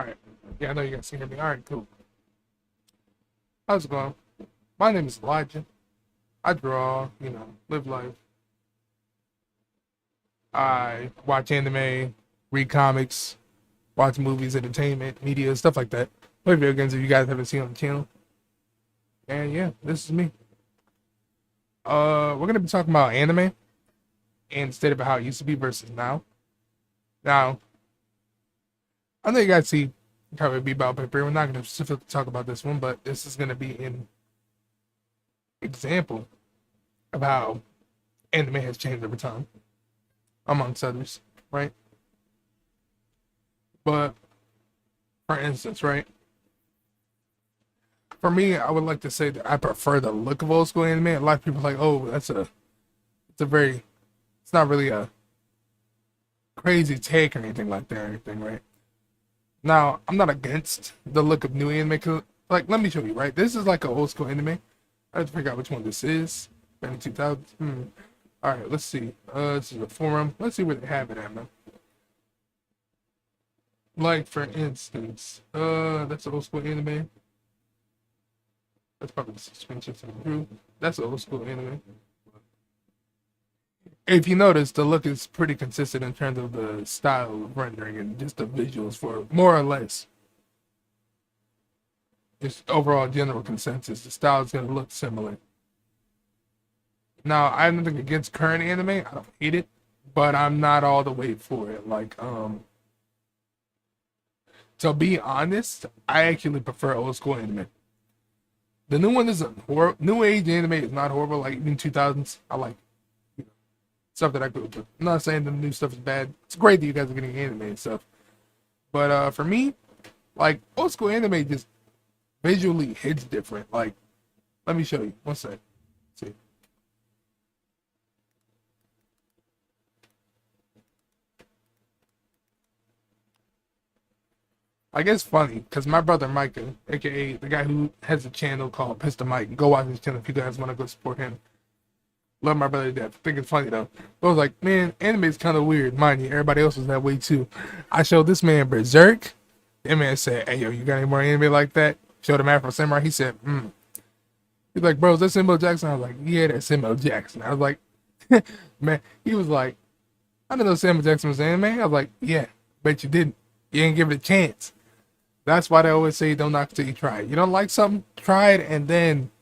Alright. Yeah, I know you guys can hear me. Alright, cool. How's it going? My name is Elijah. I draw, live life. I watch anime, read comics, watch movies, entertainment, media, stuff like that. Play video games if you guys haven't seen on the channel. And yeah, this is me. We're gonna be talking about anime and the state of how it used to be versus now. Now, I know you guys see cover be about paper. We're not gonna specifically talk about this one, but this is gonna be an example of how anime has changed over time, amongst others, right? But for instance, right? For me, I would like to say that I prefer the look of old school anime. A lot of people are like, oh, it's a very, it's not really a crazy take or anything like that or anything, right? Now, I'm not against the look of new anime. 'Cause, like, let me show you, right? This is like an old school anime. I have to figure out which one this is. Back in 2000. All right, let's see. This is a forum. Let's see where they have it at, man. Like, for instance, that's an old school anime. That's probably the suspension of the group. That's an old school anime. If you notice, the look is pretty consistent in terms of the style of rendering and just the visuals for more or less. Just overall general consensus. The style is going to look similar. Now, I have nothing against current anime. I don't hate it, but I'm not all the way for it. Like, to be honest, I actually prefer old school anime. The new one isn't horrible. New age anime is not horrible. Like in 2000s, I like stuff that I grew up with. I'm not saying the new stuff is bad. It's great that you guys are getting anime and stuff. But for me, like old school anime just visually hits different. Like, let me show you. One sec. See. I guess funny because my brother Micah, aka the guy who has a channel called Pistol Mike, go watch his channel if you guys want to go support him. Love my brother to death. I think it's funny though. But I was like, man, anime is kind of weird. Mind you, everybody else was that way too. I showed this man Berserk. That man said, hey yo, you got any more anime like that? Showed him Afro Samurai. He said, He's like, bro, is that Samuel Jackson? I was like, yeah, that's Samuel Jackson. I was like, man, he was like, I didn't know Samuel Jackson was anime. I was like, yeah, bet you didn't. You didn't give it a chance. That's why they always say don't knock till you try it. You don't like something, try it, and then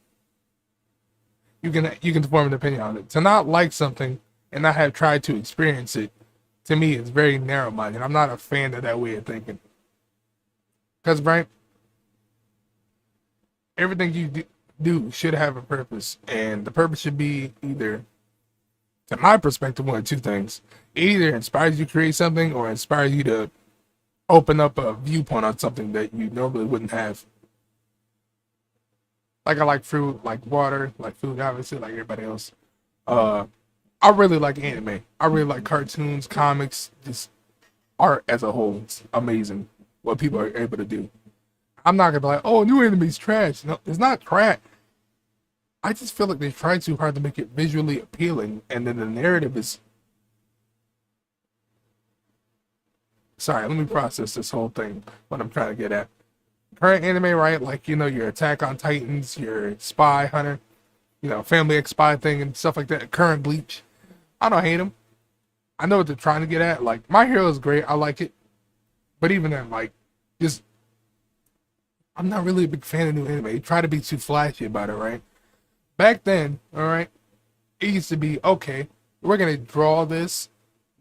you can form an opinion on it. To not like something and not have tried to experience it, to me, is very narrow-minded. I'm not a fan of that way of thinking. Because, right, everything you do should have a purpose, and the purpose should be either, to my perspective, one of two things. It either inspires you to create something or inspires you to open up a viewpoint on something that you normally wouldn't have. Like I like fruit, like water, like food, obviously, like everybody else. Uh, I really like anime. I really like cartoons, comics, just art as a whole. It's amazing what people are able to do. I'm not gonna be like, oh, new anime's trash. No, it's not trash. I just feel like they try too hard to make it visually appealing, and then the narrative is. Sorry, let me process this whole thing. What I'm trying to get at. Current anime, right? Like your Attack on Titans, your Spy Hunter, Family X Spy thing and stuff like that. Current Bleach. I don't hate them. I know what they're trying to get at. Like My Hero is great. I like it, but even then, like, just I'm not really a big fan of new anime. They try to be too flashy about it, right? Back then, all right, it used to be okay. We're gonna draw this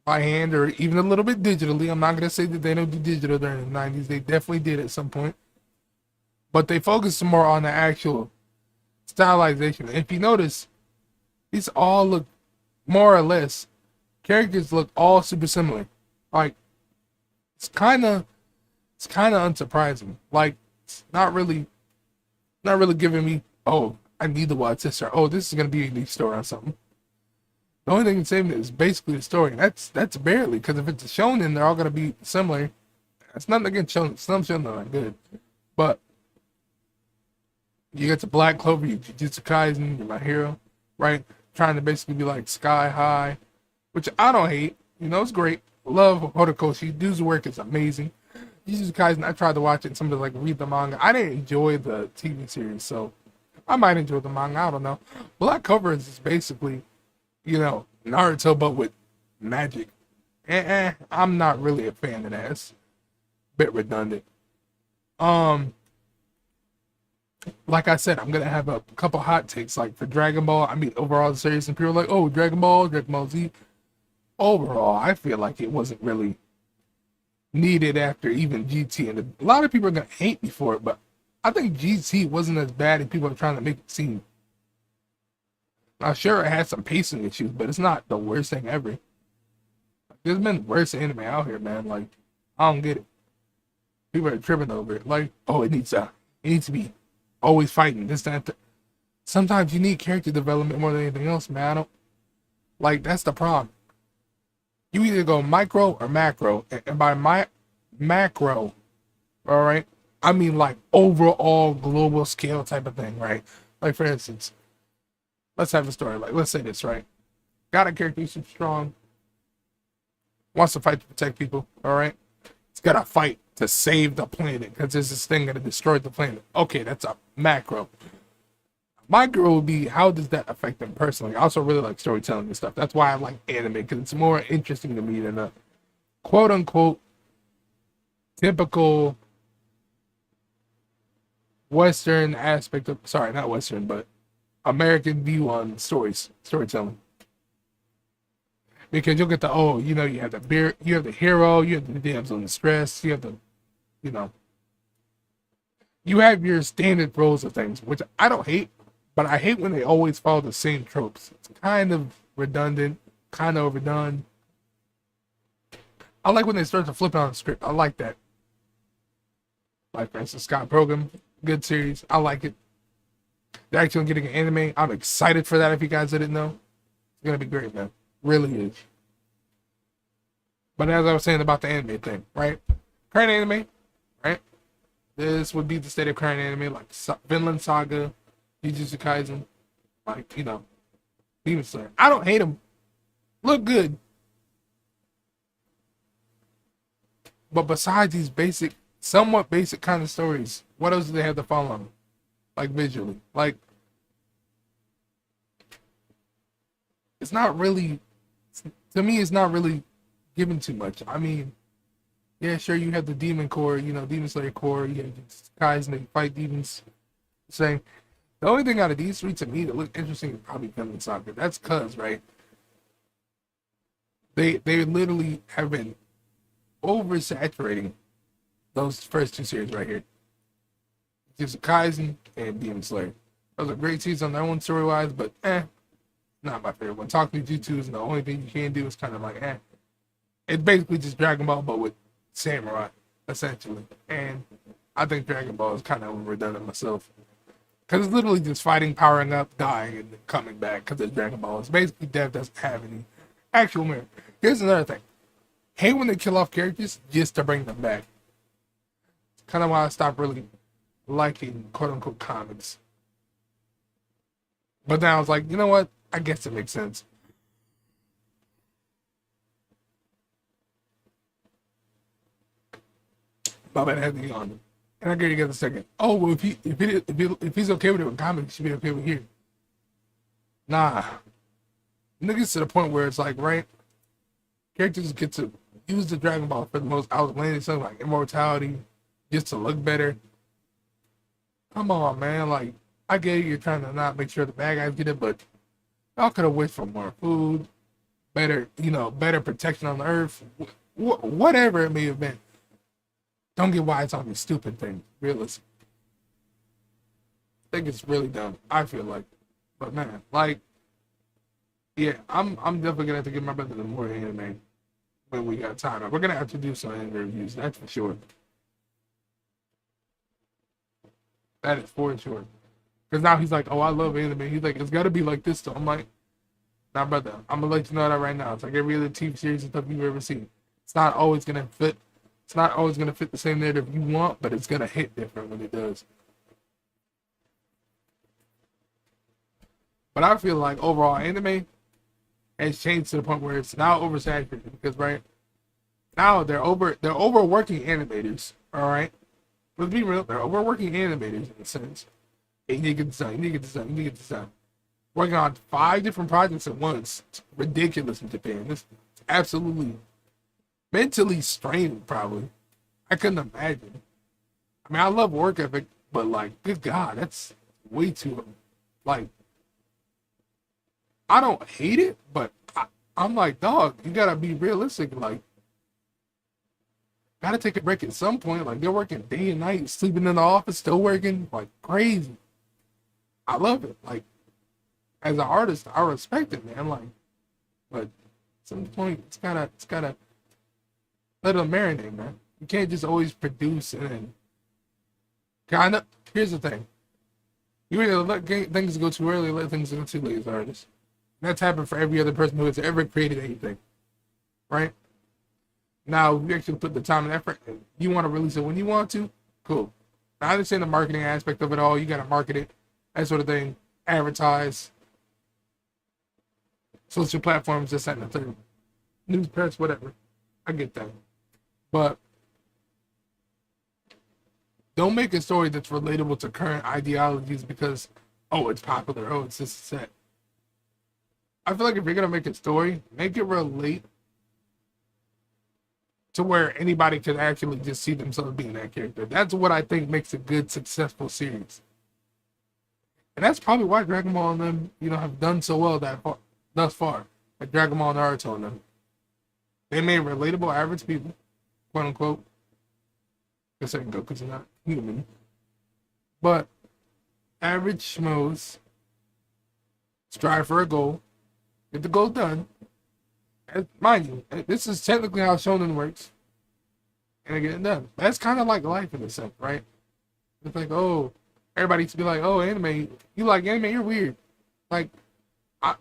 by hand or even a little bit digitally. I'm not gonna say that they don't do digital during the '90s. They definitely did at some point, but they focused more on the actual stylization. If you notice, these all look more or less characters look all super similar. Like it's kind of unsurprising. Like it's not really giving me, oh, I need to watch this, or oh, this is gonna be a new story or something. The only thing that's saving it is basically the story. And that's barely, because if it's a shonen, they're all gonna be similar. It's nothing against shonen. Some shonen are not good, but you get to Black Clover, you Jujutsu Kaisen, you're My Hero, right? Trying to basically be like Sky High, which I don't hate. It's great. Love Horikoshi. Dude's work is amazing. Jujutsu Kaisen, I tried to watch it and some of like read the manga. I didn't enjoy the TV series, so I might enjoy the manga. I don't know. Black Clover is basically, Naruto but with magic. I'm not really a fan of that. It's a bit redundant. Um, like I said, I'm gonna have a couple hot takes. Like for Dragon Ball, I mean overall the series, and people are like, "Oh, Dragon Ball Z." Overall, I feel like it wasn't really needed after even GT, and a lot of people are gonna hate me for it, but I think GT wasn't as bad as people are trying to make it seem. I'm sure it had some pacing issues, but it's not the worst thing ever. There's been worse anime out here, man. Like, I don't get it. People are tripping over it. Like, oh, it needs to be always fighting this, that, that. Sometimes you need character development more than anything else, man. I don't like that's the problem. You either go micro or macro, and by my macro, all right, I mean like overall global scale type of thing, right? Like for instance, let's have a story. Like let's say this, right? Got a character who's super strong, wants to fight to protect people, all right? It's got to fight to save the planet because there's this thing that destroyed the planet. Okay, that's a macro. Micro would be how does that affect them personally? I also really like storytelling and stuff. That's why I like anime because it's more interesting to me than a quote unquote typical Western aspect of, sorry, not Western, but American view on storytelling. Because you'll get the, you have the beer, you have the hero, you have the damsel in distress, you have the, you know, you have your standard roles of things, which I don't hate, but I hate when they always follow the same tropes. It's kind of redundant, kind of overdone. I like when they start to flip it on the script. I like that. Like, for instance, Scott Pilgrim, good series. I like it. They're actually getting an anime. I'm excited for that if you guys didn't know. It's going to be great, man. Really is. But as I was saying about the anime thing, right? Current anime, right? This would be the state of current anime, like Vinland Saga, Jujutsu Kaisen, like, Demon Slayer. I don't hate them. Look good. But besides these basic, somewhat basic kind of stories, what else do they have to follow? Like visually. Like, it's not really, to me, it's not really given too much. I mean, yeah, sure, you have the Demon Core, Demon Slayer Core, you have guys and they fight demons. Saying the only thing out of these three to me that look interesting is probably Vinland Saga. That's cause, right? They literally have been oversaturating those first two series right here. Jujutsu Kaisen and Demon Slayer. Those are great seasons on their own story wise, but not my favorite one. Talking to Jutsu is the only thing you can do is kind of like It's basically just Dragon Ball, but with samurai, essentially. And I think Dragon Ball is kind of redundant myself. Because it's literally just fighting, powering up, dying, and then coming back because it's Dragon Ball. It's basically Dev doesn't have any actual merit. Here's another thing. Hate when they kill off characters just to bring them back. It's kind of why I stopped really liking quote-unquote comics. But then I was like, you know what? I guess it makes sense. My bad, I had to get on. And I get together a second. Oh, well, if he's okay with it with comics, he should be okay with here. Nah. Niggas to the point where it's like, right? Characters get to use the Dragon Ball for the most outlandish stuff, like immortality, just to look better. Come on, man. Like, I get it, you're trying to not make sure the bad guys get it, but y'all could have wished for more food, better, better protection on the earth, whatever it may have been. Don't get why it's on these stupid things. Realistic. I think it's really dumb. I feel like, but man, like, yeah, I'm definitely gonna have to get my brother more anime when we got time. We're gonna have to do some anime reviews. That's for sure. That is for sure. Because now he's like, oh, I love anime. He's like, it's got to be like this, though. I'm like, nah, brother, I'm going to let you know that right now. It's like every other TV series and stuff you've ever seen. It's not always going to fit. It's not always going to fit the same narrative you want, but it's going to hit different when it does. But I feel like overall anime has changed to the point where it's now oversaturated. Because, right, Now they're overworking animators. All right, let's be real. They're overworking animators in a sense. Hey, you need to get this done. You need to get this done. You need to get this done. Working on 5 different projects at once. It's ridiculous in Japan. It's absolutely mentally straining. Probably, I couldn't imagine. I mean, I love work ethic, but like, good God, that's way too. Like, I don't hate it, but I'm like, dog, you gotta be realistic. Like, gotta take a break at some point. Like, they're working day and night, sleeping in the office, still working like crazy. I love it. Like, as an artist, I respect it, man. Like, but at some point, it's gotta let it marinate, man. You can't just always produce and then kind of. Here's the thing: you either let things go too early, or let things go too late as an artist. And that's happened for every other person who has ever created anything, right? Now, if you actually put the time and effort, and you want to release it when you want to, cool. Now, I understand the marketing aspect of it all. You got to market it, that sort of thing, advertise, social platforms, this, that, and the third, news press, whatever. I get that. But don't make a story that's relatable to current ideologies because, oh, it's popular, oh, it's this, and that. I feel like if you're going to make a story, make it relate to where anybody could actually just see themselves being that character. That's what I think makes a good, successful series. And that's probably why Dragon Ball and them, have done so well thus far. Like Dragon Ball and Naruto and them. They made relatable average people, quote unquote. I guess I can go because they're not human. But average schmoes strive for a goal, get the goal done. And mind you, this is technically how shonen works. And they get it done. That's kind of like life in a sense, right? It's like, oh, everybody used to be like, oh, anime, you like anime, you're weird. Like, I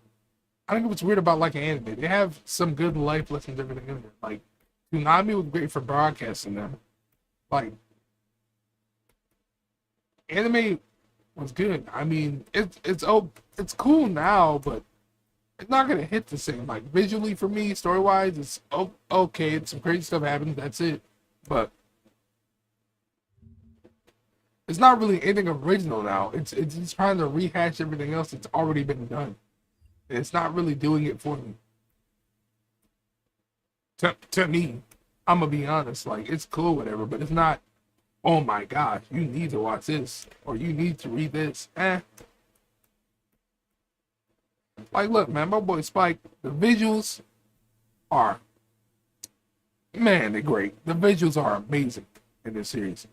don't know what's weird about like an anime. They have some good life lessons, everything in it. Like, Tsunami was great for broadcasting them. Like, anime was good. I mean, it's cool now, but it's not gonna hit the same. Like visually for me, story wise, it's okay. It's some crazy stuff happens. That's it. But it's not really anything original now. It's just trying to rehash everything else that's already been done. And it's not really doing it for me. To me, I'm gonna be honest. Like it's cool, whatever, but it's not. Oh my gosh, you need to watch this or you need to read this. Like, look, man, my boy Spike, the visuals are, man, they're great. The visuals are amazing in this series.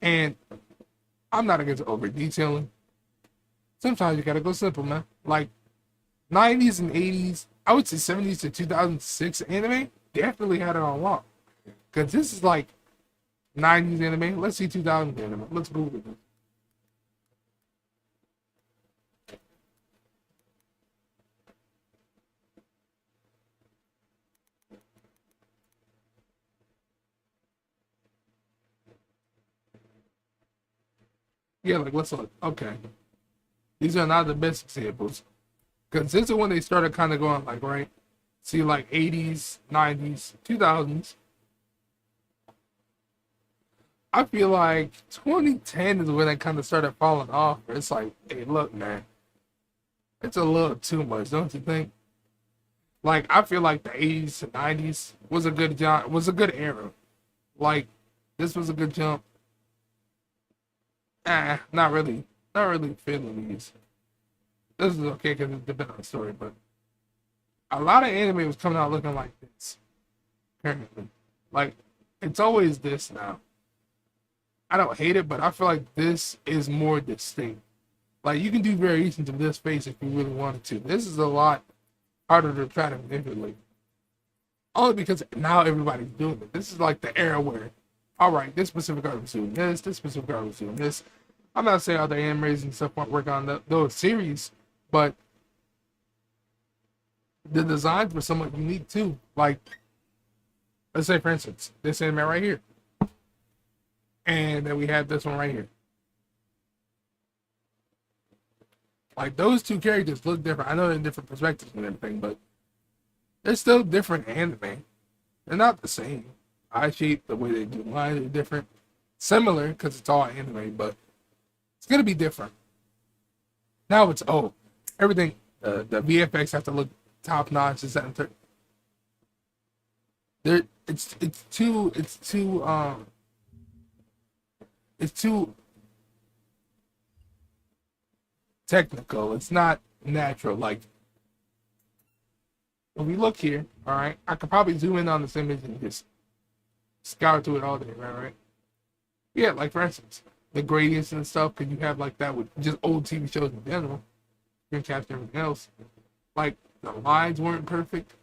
And I'm not against over detailing. Sometimes you gotta go simple, man. Like, 90s and 80s, I would say 70s to 2006 anime, definitely had it on lock. Because this is like 90s anime. Let's see 2000s anime. Let's Google it. Yeah, like let's look. Okay. These are not the best examples. Because this is when they started kind of going like, right? See, like 80s, 90s, 2000s. I feel like 2010 is when they kind of started falling off. It's like, hey, look, man, it's a little too much, don't you think? Like, I feel like the 80s to 90s was a good jump, was a good era. Like, this was a good jump. Not really, not really feeling these. This is okay because it depends on the story, but a lot of anime was coming out looking like this currently. Like, it's always this now. I don't hate it, but I feel like this is more distinct. Like you can do variations of this face if you really wanted to. This is a lot harder to try to manipulate. Only because now everybody's doing it. This is like the era where, all right, this specific artist was doing this specific artist was doing this. I'm not saying other animators and stuff won't work on those series, but the designs were somewhat unique too. Like, let's say for instance, this anime right here. And then we have this one right here. Like those two characters look different. I know they're in different perspectives and everything, but they're still different anime. They're not the same. Eye shape, the way they do lines are different. Similar because it's all anime, but it's gonna be different. Now it's everything. The VFX have to look top notch. Is that there? It's too technical. It's not natural. Like when we look here, all right, I could probably zoom in on this image and just scour through it all day, right? Yeah, like for instance, the gradients and stuff. Cause you have like that with just old TV shows in general. You can capture everything else. Like the lines weren't perfect,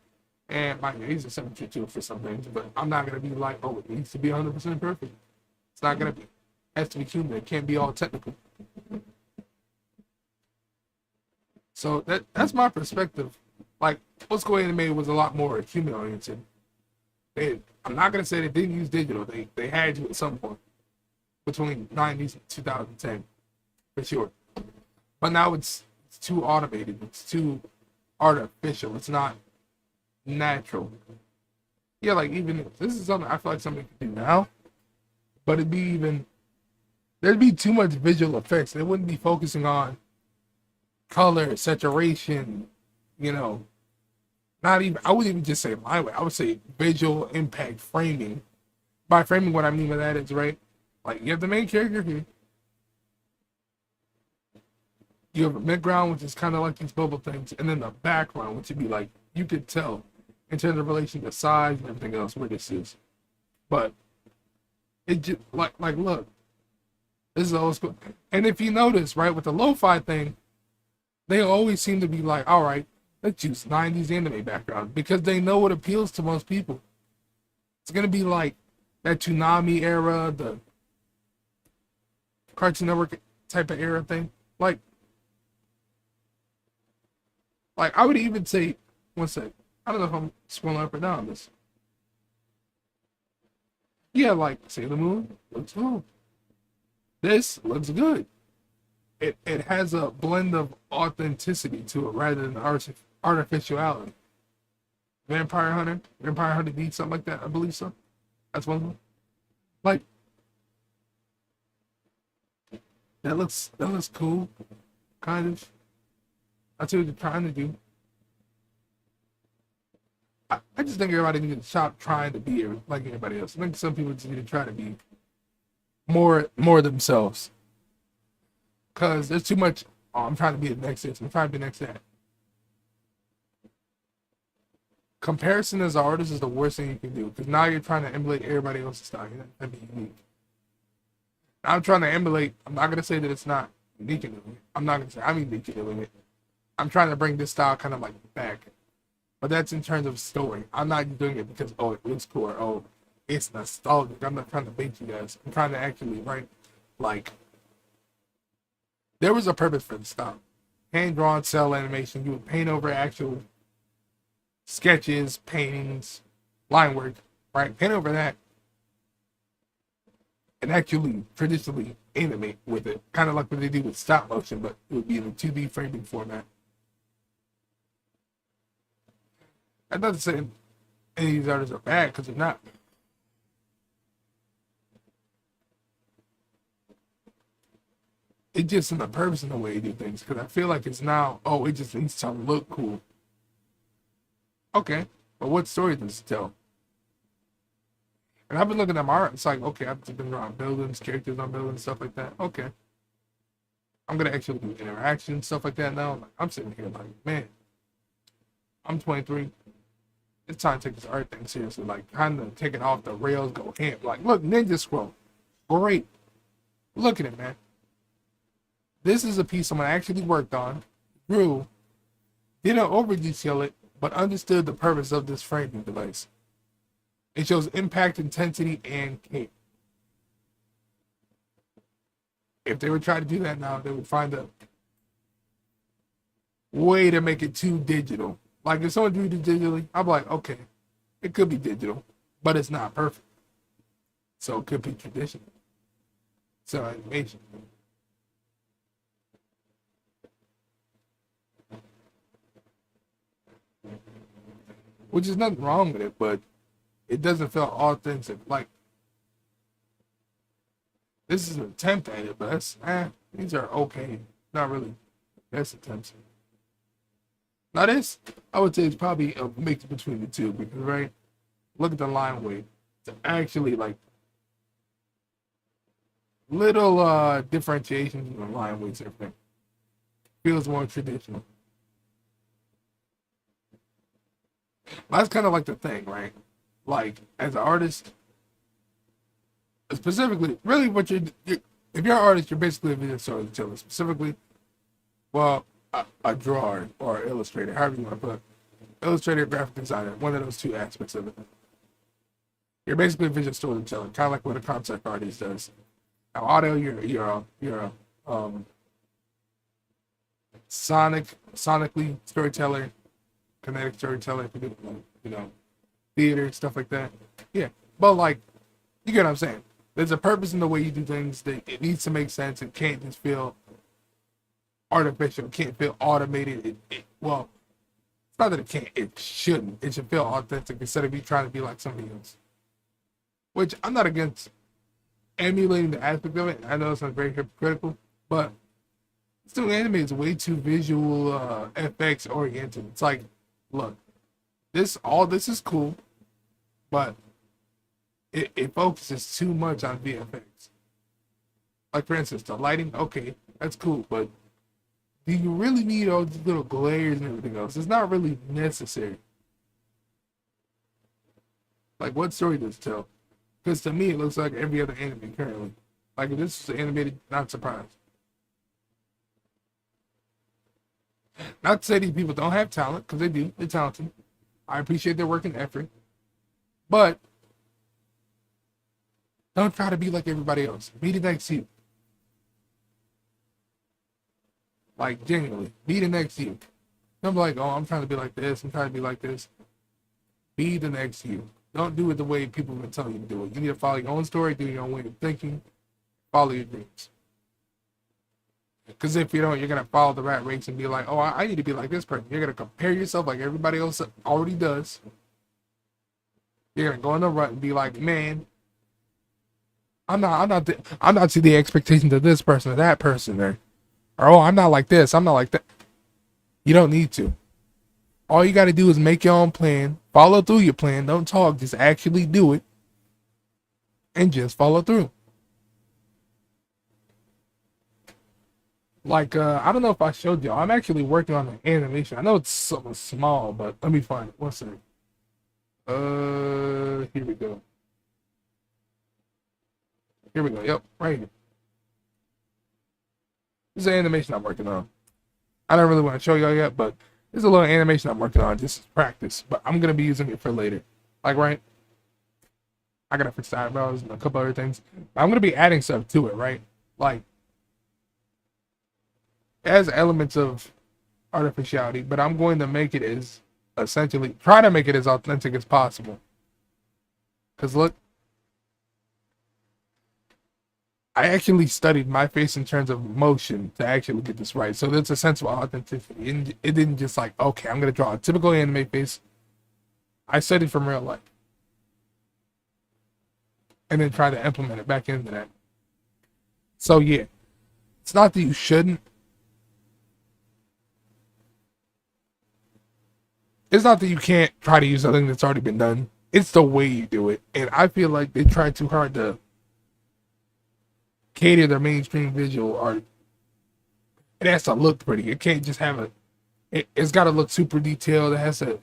and my these are symmetry too for some things. But I'm not gonna be like, oh, it needs to be 100% perfect. It's not gonna be. It has to be human. It can't be all technical. So that's my perspective. Like old school anime was a lot more human oriented. I'm not gonna say they didn't use digital. They had to at some point between '90s and 2010 for sure. But now it's too automated. It's too artificial. It's not natural. Yeah, like even this is something I feel like somebody could do now, but it'd be even there'd be too much visual effects. They wouldn't be focusing on color, saturation, you know, not even I wouldn't even just say my way. I would say visual impact framing. By framing, what I mean by that is right. Like you have the main character here. You have a midground, which is kind of like these bubble things, and then the background, which would be like you could tell in terms of relation to size and everything else where this is. But it just like look, this is old school. And if you notice, right, with the lo-fi thing, they always seem to be like, all right, let's use '90s anime background because they know what appeals to most people. It's gonna be like that Toonami era, the Cartoon Network type of era thing. Like I would even say, one sec. I don't know if I'm scrolling up or down this. Yeah, like Sailor Moon looks good. This looks good. It has a blend of authenticity to it rather than artificiality. Vampire Hunter beats something like that. I believe so. That's one of them. Like that looks cool, kind of. That's what they're trying to do. I just think everybody needs to stop trying to be like everybody else. I think some people just need to try to be more themselves. Cause there's too much. Oh, I'm trying to be the next this. I'm trying to be the next that. Comparison as an artist is the worst thing you can do. Cause now you're trying to emulate everybody else's style. You're not trying to be unique. I'm trying to emulate. I'm not gonna say that it's not unique in it. I'm not gonna say I'm unique in it. I'm trying to bring this style kind of like back. But that's in terms of story. I'm not doing it because it looks cool or it's nostalgic. I'm not trying to bait you guys. I'm trying to actually write like there was a purpose for the style. Hand drawn cell animation. You would paint over actual sketches, paintings, line work, right? Paint over that and actually traditionally animate with it. Kind of like what they do with stop motion, but it would be in a 2D framing format. I'm not saying any of these artists are bad because they're not. It's just in the purpose and the way they do things. Because I feel like it's now, it just needs to look cool. Okay, but what story does it tell? And I've been looking at my art. It's like, okay, I've been drawing buildings, characters on buildings, stuff like that. Okay, I'm gonna actually do interaction stuff like that now. Like, I'm sitting here like, man, I'm 23. It's time to take this art thing seriously. Like, kind of take it off the rails, go ham. Like, look, Ninja Scroll, great. Look at it, man. This is a piece someone actually worked on, drew, didn't over detail it, but understood the purpose of this framing device. It shows impact, intensity, and cape. If they would try to do that now, they would find a way to make it too digital. Like if someone drew it digitally, I'm like, okay, it could be digital, but it's not perfect. So it could be traditional. So animation. Which is nothing wrong with it, but it doesn't feel authentic. Like this is an attempt at it, but these are okay. Not really best attempts. Now this, I would say, is probably a mix between the two because right, look at the line weight. It's actually like little differentiations in the line weights and everything. Feels more traditional. That's kind of like the thing, right? Like as an artist, specifically, really, what you're if you're an artist, you're basically a video storyteller. Specifically, well, a drawer or illustrator, however you want to put it. Illustrator, graphic designer, one of those two aspects of it. You're basically a visual storyteller, kind of like what a concept artist does. Now, audio, you're a sonically storyteller, kinetic storyteller, if you do, theater stuff like that. Yeah, but like, you get what I'm saying. There's a purpose in the way you do things. That it needs to make sense. It can't just feel artificial. It can't feel automated. Well, it's not that it can't. It shouldn't. It should feel authentic instead of you trying to be like somebody else. Which I'm not against emulating the aspect of it. I know it's not very hypocritical, but still, anime is way too visual effects oriented. It's like, look, all this is cool, but it focuses too much on VFX. Like for instance, the lighting, okay, that's cool, but do you really need all these little glares and everything else? It's not really necessary. Like, what story does it tell? Because to me, it looks like every other anime currently. Like, if this is animated, not surprised. Not to say these people don't have talent, because they do. They're talented. I appreciate their work and effort. But don't try to be like everybody else. Be the next you. Like, genuinely. Be the next you. Don't be like, oh, I'm trying to be like this. I'm trying to be like this. Be the next you. Don't do it the way people have been telling you to do it. You need to follow your own story, do your own way of thinking, follow your dreams. Because if you don't, you're going to follow the rat race and be like, oh, I need to be like this person. You're going to compare yourself like everybody else already does. You're going to go in the rut and be like, man, I'm not to the expectations of this person or that person there. Or, oh, I'm not like this. I'm not like that. You don't need to. All you got to do is make your own plan, follow through your plan. Don't talk, just actually do it. And just follow through. Like, I don't know if I showed y'all. I'm actually working on an animation. I know it's something small, but let me find it. One second. Here we go. Here we go. Yep, right here. This is an animation I'm working on. I don't really want to show y'all yet, but there's a little animation I'm working on just as practice. But I'm going to be using it for later. Like, right? I got to fix the eyebrows and a couple other things. But I'm going to be adding stuff to it, right? Like, it has elements of artificiality, but I'm going to make it as essentially, try to make it as authentic as possible. Because look, I actually studied my face in terms of motion to actually get this right. So there's a sense of authenticity. And it didn't just like, okay, I'm going to draw a typical anime face. I studied from real life. And then try to implement it back into that. So yeah, it's not that you shouldn't. It's not that you can't try to use something that's already been done. It's the way you do it. And I feel like they try too hard to cater their mainstream visual art. It has to look pretty. It can't just have it's got to look super detailed. It has to,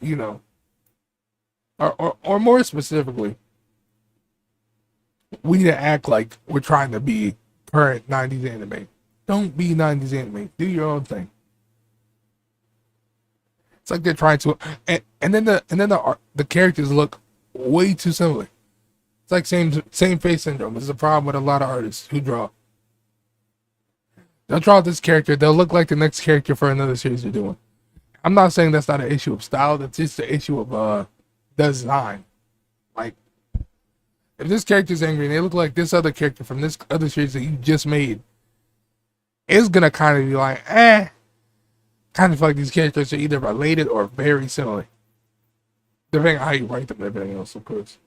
or more specifically, we need to act like we're trying to be current 90s anime. Don't be 90s anime. Do your own thing. It's like they're trying to, and then the characters look way too similar. It's like same face syndrome. This is a problem with a lot of artists who draw. They'll draw this character, they'll look like the next character for another series they're doing. I'm not saying that's not an issue of style. That's just the issue of design. Like, if this character's angry and they look like this other character from this other series that you just made, it's gonna kind of be like, kind of feel like these characters are either related or very similar. Depending on how you write them and everything else, of course.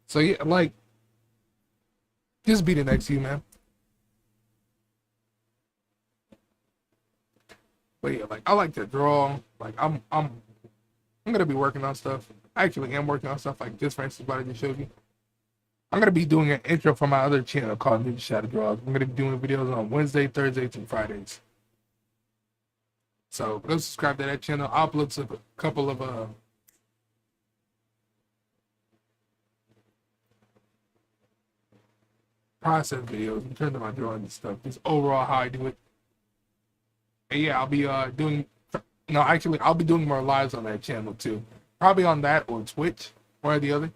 So yeah, like just be the next you, man. But yeah, like I like to draw. Like I'm gonna be working on stuff. I actually am working on stuff like just for instance what I just showed you. I'm gonna be doing an intro for my other channel called Ninja Shadow Draws. I'm gonna be doing videos on Wednesday, Thursdays, and Fridays. So go subscribe to that channel. I'll upload a couple of process videos in terms of my drawing and stuff. Just overall how I do it. And yeah, I'll be doing no, actually I'll be doing more lives on that channel too. Probably on that or Twitch, one or the other.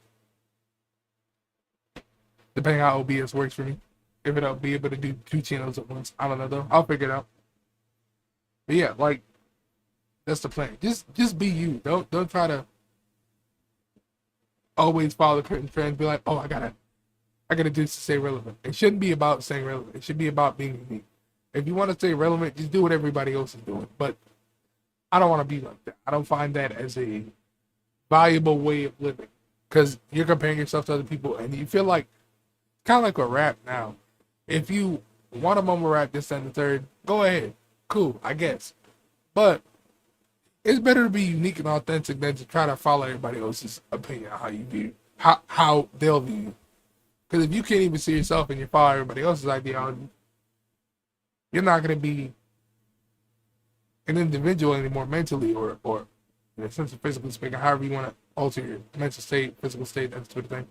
Depending how OBS works for me. If I'll be able to do two channels at once. I don't know though. I'll figure it out. But yeah, like that's the plan. Just be you. Don't try to always follow the current trend. Be like, oh, I gotta do this to stay relevant. It shouldn't be about staying relevant. It should be about being unique. If you want to stay relevant, just do what everybody else is doing. But I don't want to be like that. I don't find that as a valuable way of living because you're comparing yourself to other people, and you feel like kind of like a rap now. If you want a mumble rap this and the third, go ahead. Cool, I guess. But it's better to be unique and authentic than to try to follow everybody else's opinion on how you view how they'll view you. Because if you can't even see yourself and you follow everybody else's ideology, you're not gonna be an individual anymore mentally or in a sense of physically speaking, however you want to alter your mental state, physical state, that sort of thing.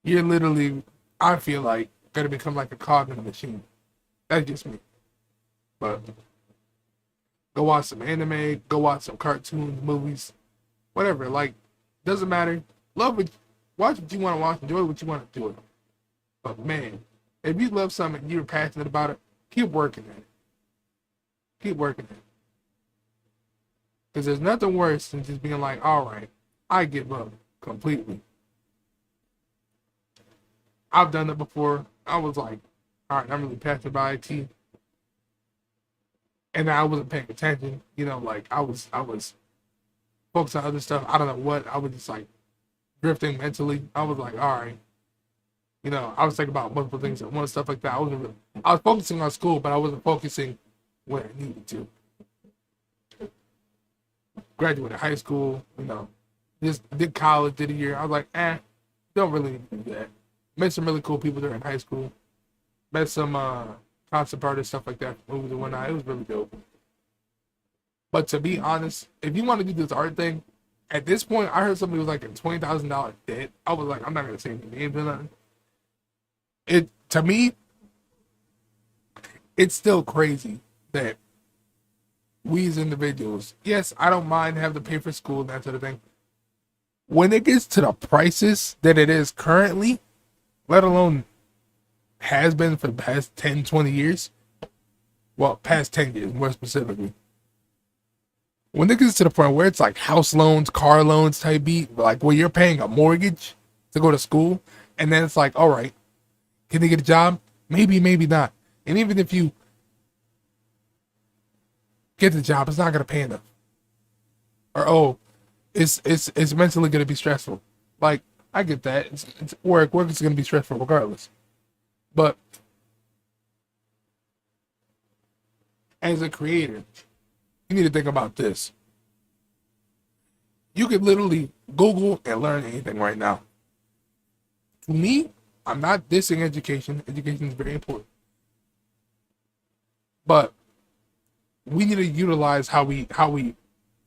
You're literally, I feel like, gonna become like a cog in a machine. That's just me. But go watch some anime, go watch some cartoons, movies, whatever. Like, doesn't matter. Watch what you want to watch, enjoy what you want to do it. But man, if you love something and you're passionate about it, keep working at it. Keep working at it. Because there's nothing worse than just being like, all right, I give up completely. I've done it before. I was like, all right, I'm really passionate about IT. And I wasn't paying attention. You know, like I was focused on other stuff. I don't know what. I was just like drifting mentally. I was like, all right. You know, I was thinking about multiple things at once, stuff like that. I was focusing on school, but I wasn't focusing where I needed to. Graduated high school, you know, just did college, did a year. I was like, don't really need to do that. Met some really cool people during high school. Met some concert artists, stuff like that, movies and whatnot. It was really dope. But to be honest, if you want to do this art thing, at this point, I heard somebody was like in $20,000 debt. I was like, I'm not gonna say any names or nothing. To me, it's still crazy that we as individuals, yes, I don't mind having to pay for school and that sort of thing. When it gets to the prices that it is currently, let alone has been for the past 10, 20 years, well, past 10 years more specifically, when it gets to the point where it's like house loans, car loans type beat, like where you're paying a mortgage to go to school, and then it's like, all right, can they get a job? Maybe, maybe not. And even if you get the job, it's not gonna pay enough. Or it's mentally gonna be stressful. Like I get that. It's work. Work is gonna be stressful regardless. But as a creator, you need to think about this. You could literally Google and learn anything right now. To me, I'm not dissing education. Education is very important. But we need to utilize how we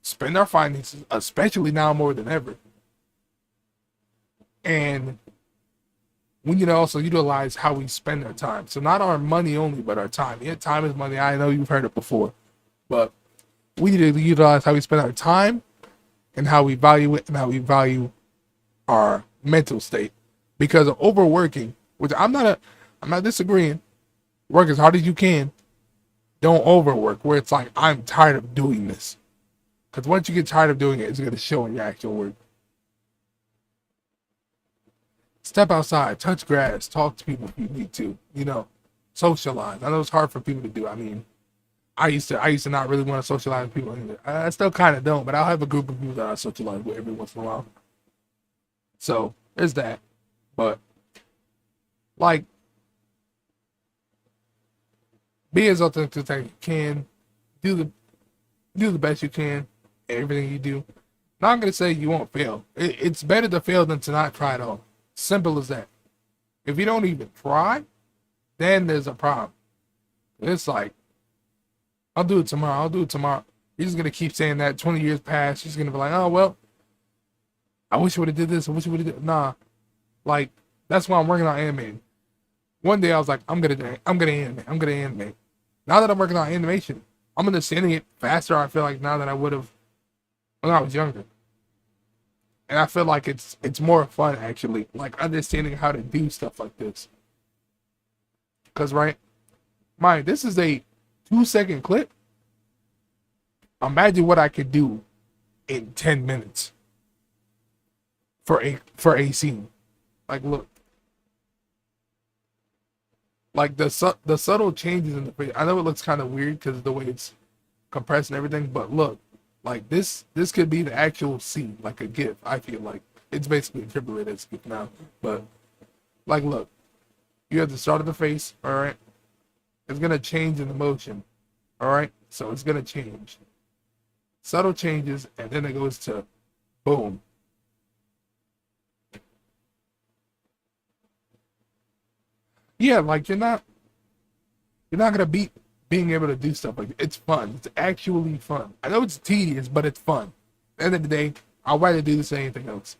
spend our finances, especially now more than ever. And we need to also utilize how we spend our time. So not our money only, but our time. Yeah, time is money. I know you've heard it before. But we need to utilize how we spend our time and how we value it and how we value our mental state. Because of overworking, which I'm not disagreeing. Work as hard as you can. Don't overwork where it's like, I'm tired of doing this. Because once you get tired of doing it, it's going to show in your actual work. Step outside, touch grass, talk to people if you need to, you know, socialize. I know it's hard for people to do. I mean, I used to not really want to socialize with people either. I still kind of don't, but I'll have a group of people that I socialize with every once in a while. So there's that. But like, be as authentic as you can. Do the do the best you can in everything you do. Not gonna say you won't fail. It's better to fail than to not try at all. Simple as that. If you don't even try, then there's a problem. It's like, I'll do it tomorrow. I'll do it tomorrow. You're just gonna keep saying that. 20 years pass. You're just gonna be like, oh well, I wish I would have did this. I wish I would have did. Nah, like that's why I'm working on animating. One day I was like, I'm gonna animate. I'm gonna animate. Now that I'm working on animation, I'm understanding it faster. I feel like now than I would have when I was younger, and I feel like it's more fun actually, like understanding how to do stuff like this. Cause right, mind this is a 2-second clip. Imagine what I could do in 10 minutes for a scene. Like look, like the subtle changes in the video. I know it looks kind of weird because of the way it's compressed and everything, but look, like this could be the actual scene, like a GIF. I feel like it's basically attributed as GIF now, but like look, you have the start of the face. All right, it's gonna change in the motion. All right, so it's gonna change. Subtle changes, and then it goes to boom. Yeah, like you're not gonna beat being able to do stuff like that. It's fun. It's actually fun. I know it's tedious, but it's fun. At the end of the day, I'd rather do this than anything else.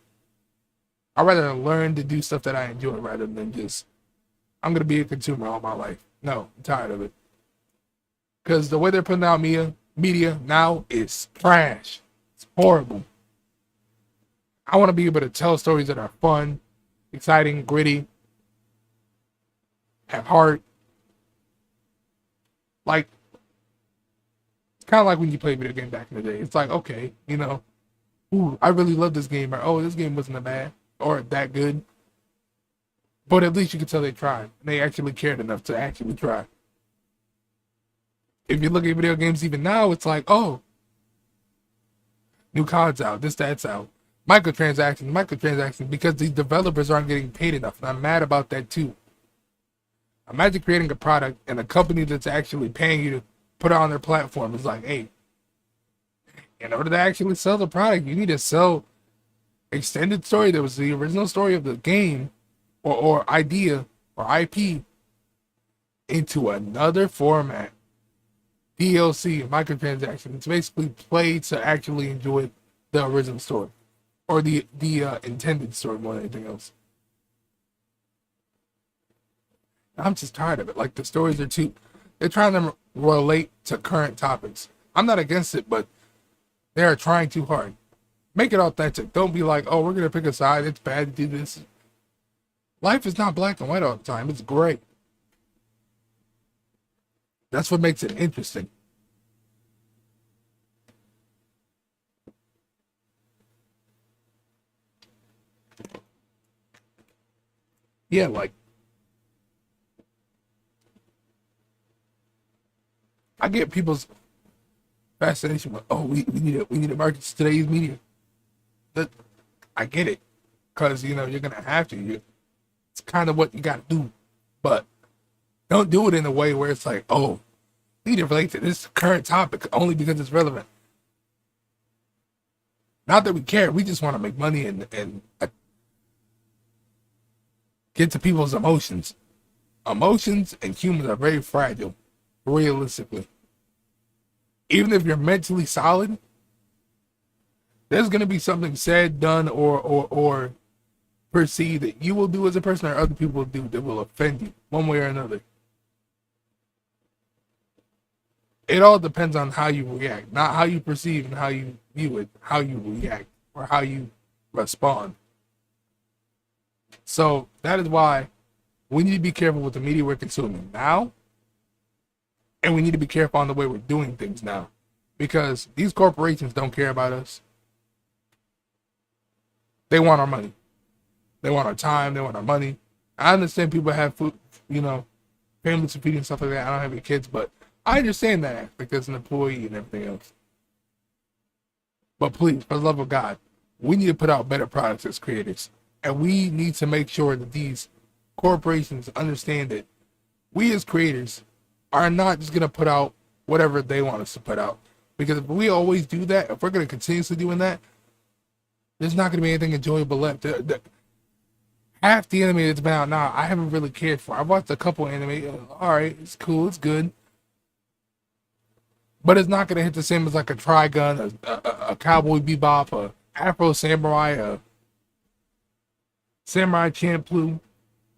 I'd rather learn to do stuff that I enjoy rather than just I'm gonna be a consumer all my life. No, I'm tired of it. Because the way they're putting out media now is trash. It's horrible. I want to be able to tell stories that are fun, exciting, gritty, have heart. Like, it's kind of like when you play video game back in the day. It's like, okay, ooh, I really love this game, or oh, this game wasn't that bad or that good. But at least you could tell they tried. And they actually cared enough to actually try. If you look at video games even now, it's like, oh, new COD's out, this, that's out. Microtransactions, because these developers aren't getting paid enough. And I'm mad about that too. Imagine creating a product and a company that's actually paying you to put it on their platform is like, hey, in order to actually sell the product, you need to sell extended story that was the original story of the game or idea or IP into another format. DLC, microtransaction. It's basically play to actually enjoy the original story or the intended story more than anything else. I'm just tired of it. Like the stories they're trying to relate to current topics. I'm not against it, but they are trying too hard. Make it authentic. Don't be like, oh, we're gonna pick a side. It's bad to do this. Life is not black and white all the time. It's gray. That's what makes it interesting. Yeah, like I get people's fascination with, oh, we need to market to today's media. That I get it, because you're gonna have to. It's kind of what you gotta do, but don't do it in a way where it's like, oh, we need to relate to this current topic only because it's relevant. Not that we care, we just want to make money and get to people's emotions. Emotions and humans are very fragile, realistically. Even if you're mentally solid, there's going to be something said, done, or perceived that you will do as a person or other people will do that will offend you one way or another. It all depends on how you react, not how you perceive and how you view it, how you react or how you respond. So that is why we need to be careful with the media we're consuming now, and we need to be careful on the way we're doing things now, because these corporations don't care about us. They want our money. They want our time. They want our money. I understand people have food, families to feed and stuff like that. I don't have any kids, but I understand that aspect as an employee and everything else. But please, for the love of God, we need to put out better products as creators. And we need to make sure that these corporations understand that we as creators are not just going to put out whatever they want us to put out. Because if we always do that, if we're going to continuously doing that, there's not going to be anything enjoyable left. Half the anime that's been out now, I haven't really cared for. I've watched a couple anime. All right, it's cool, it's good, but it's not going to hit the same as like a Trigun, a Cowboy Bebop, a Afro Samurai, a Samurai Champloo,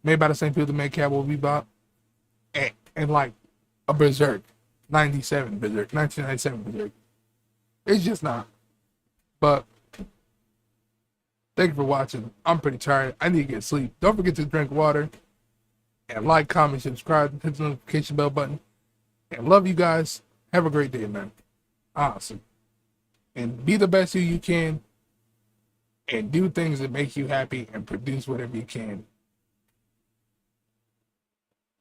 made by the same people that made Cowboy Bebop, and like a Berserk, 1997 Berserk. It's just not. But thank you for watching. I'm pretty tired. I need to get sleep. Don't forget to drink water and like, comment, subscribe, hit the notification bell button. And love you guys. Have a great day, man. Awesome. And be the best who you can and do things that make you happy and produce whatever you can.